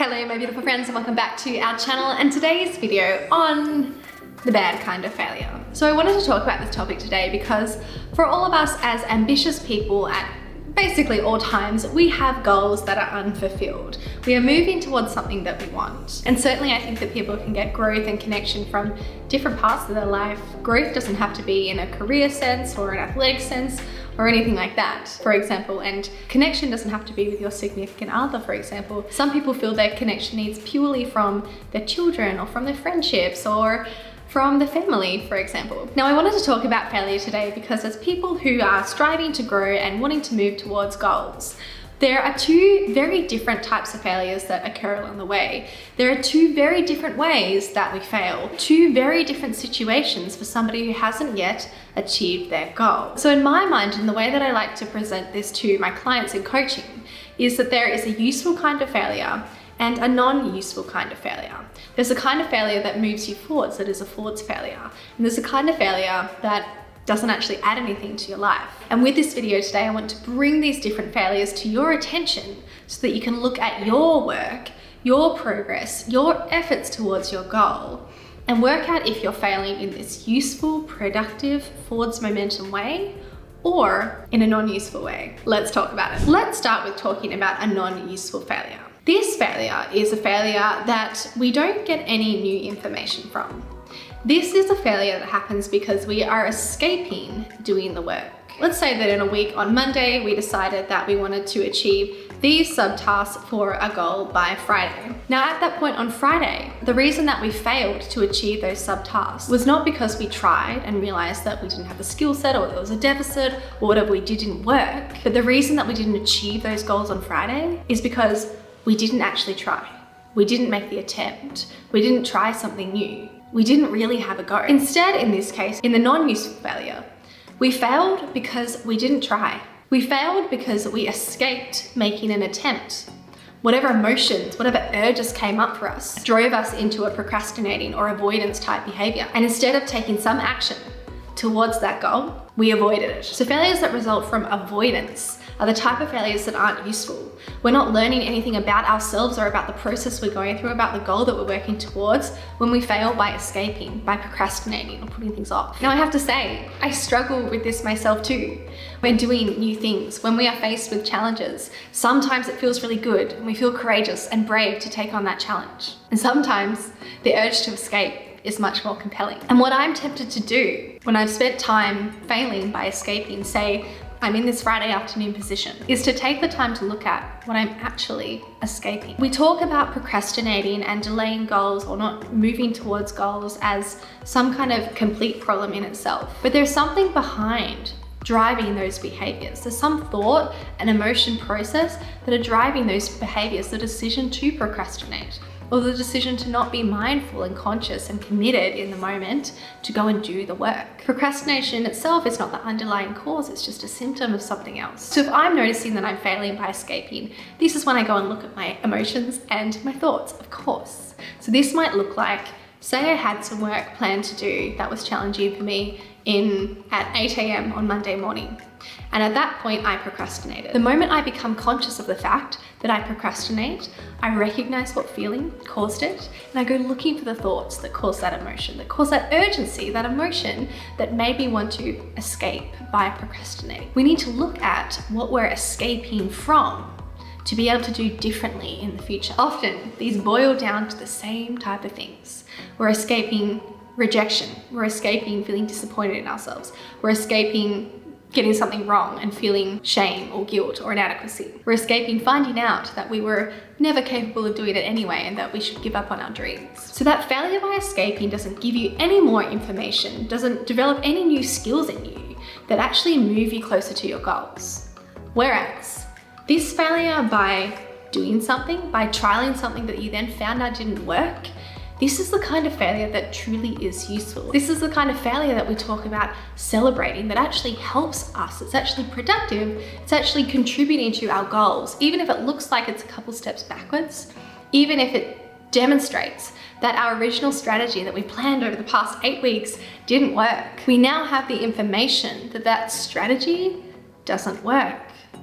Hello my beautiful friends and welcome back to our channel and today's video on the bad kind of failure. So I wanted to talk about this topic today because for all of us as ambitious people at basically all times, we have goals that are unfulfilled. We are moving towards something that we want. And certainly I think that people can get growth and connection from different parts of their life. Growth doesn't have to be in a career sense or an athletic sense or anything like that, for example, and connection doesn't have to be with your significant other, for example. Some people feel their connection needs purely from their children or from their friendships or from the family, for example. Now I wanted to talk about failure today because as people who are striving to grow and wanting to move towards goals, there are two very different types of failures that occur along the way. There are two very different ways that we fail, two very different situations for somebody who hasn't yet achieved their goal. So in my mind, and the way that I like to present this to my clients in coaching, is that there is a useful kind of failure and a non-useful kind of failure. There's a kind of failure that moves you forwards, that is a forwards failure. And there's a kind of failure that doesn't actually add anything to your life. And with this video today, I want to bring these different failures to your attention so that you can look at your work, your progress, your efforts towards your goal, and work out if you're failing in this useful, productive, forwards momentum way, or in a non-useful way. Let's talk about it. Let's start with talking about a non-useful failure. This failure is a failure that we don't get any new information from. This is a failure that happens because we are escaping doing the work. Let's say that in a week on Monday, we decided that we wanted to achieve these subtasks for a goal by Friday. Now at that point on Friday, the reason that we failed to achieve those subtasks was not because we tried and realized that we didn't have the skill set or there was a deficit or whatever we did didn't work. But the reason that we didn't achieve those goals on Friday is because we didn't actually try. We didn't make the attempt. We didn't try something new. We didn't really have a go. Instead, in this case, in the non-useful failure, we failed because we didn't try. We failed because we escaped making an attempt. Whatever emotions, whatever urges came up for us drove us into a procrastinating or avoidance type behavior. And instead of taking some action towards that goal, we avoided it. So failures that result from avoidance are the type of failures that aren't useful. We're not learning anything about ourselves or about the process we're going through, about the goal that we're working towards when we fail by escaping, by procrastinating or putting things off. Now I have to say, I struggle with this myself too. When doing new things, when we are faced with challenges, sometimes it feels really good and we feel courageous and brave to take on that challenge. And sometimes the urge to escape is much more compelling. And what I'm tempted to do when I've spent time failing by escaping, say, I'm in this Friday afternoon position, is to take the time to look at what I'm actually escaping. We talk about procrastinating and delaying goals or not moving towards goals as some kind of complete problem in itself, but there's something behind driving those behaviors. There's some thought and emotion process that are driving those behaviors, the decision to procrastinate, or the decision to not be mindful and conscious and committed in the moment to go and do the work. Procrastination itself is not the underlying cause, it's just a symptom of something else. So if I'm noticing that I'm failing by escaping, this is when I go and look at my emotions and my thoughts, of course. So this might look like, say I had some work planned to do that was challenging for me at 8 a.m. on Monday morning. And at that point, I procrastinated. The moment I become conscious of the fact that I procrastinate, I recognize what feeling caused it, and I go looking for the thoughts that cause that emotion, that cause that urgency, that emotion that made me want to escape by procrastinating. We need to look at what we're escaping from to be able to do differently in the future. Often, these boil down to the same type of things. We're escaping rejection. We're escaping feeling disappointed in ourselves. We're escaping getting something wrong and feeling shame or guilt or inadequacy. We're escaping finding out that we were never capable of doing it anyway and that we should give up on our dreams. So that failure by escaping doesn't give you any more information, doesn't develop any new skills in you that actually move you closer to your goals. Whereas this failure by doing something, by trialing something that you then found out didn't work, this is the kind of failure that truly is useful. This is the kind of failure that we talk about celebrating that actually helps us. It's actually productive. It's actually contributing to our goals. Even if it looks like it's a couple steps backwards, even if it demonstrates that our original strategy that we planned over the past 8 weeks didn't work, we now have the information that that strategy doesn't work.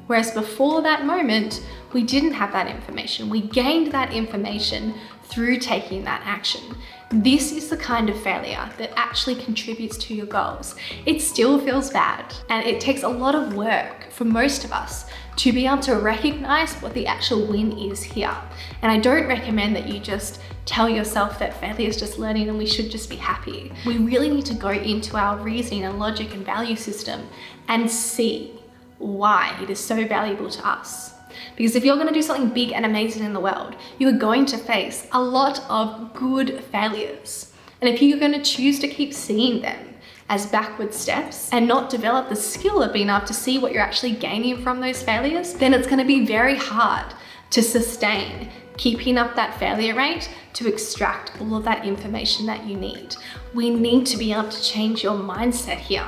Whereas before that moment, We didn't have that information. We gained that information through taking that action. This is the kind of failure that actually contributes to your goals. It still feels bad, and it takes a lot of work for most of us to be able to recognize what the actual win is here. And I don't recommend that you just tell yourself that failure is just learning and we should just be happy. We really need to go into our reasoning and logic and value system and see why it is so valuable to us. Because if you're going to do something big and amazing in the world, you are going to face a lot of good failures. And if you're going to choose to keep seeing them as backward steps and not develop the skill of being able to see what you're actually gaining from those failures, then it's going to be very hard to sustain keeping up that failure rate to extract all of that information that you need. We need to be able to change your mindset here.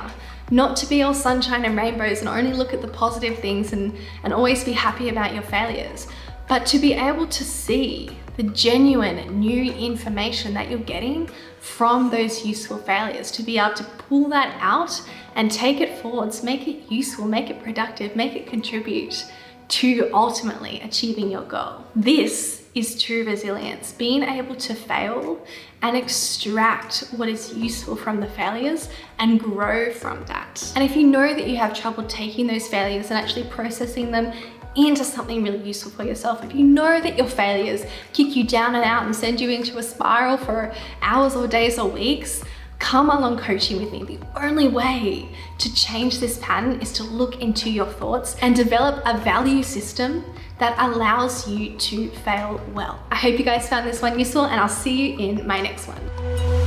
Not to be all sunshine and rainbows and only look at the positive things and always be happy about your failures, but to be able to see the genuine new information that you're getting from those useful failures, to be able to pull that out and take it forwards, make it useful, make it productive, make it contribute to ultimately achieving your goal. This is true resilience, being able to fail and extract what is useful from the failures and grow from that. And if you know that you have trouble taking those failures and actually processing them into something really useful for yourself, if you know that your failures kick you down and out and send you into a spiral for hours or days or weeks, come along coaching with me. The only way to change this pattern is to look into your thoughts and develop a value system that allows you to fail well. I hope you guys found this one useful, and I'll see you in my next one.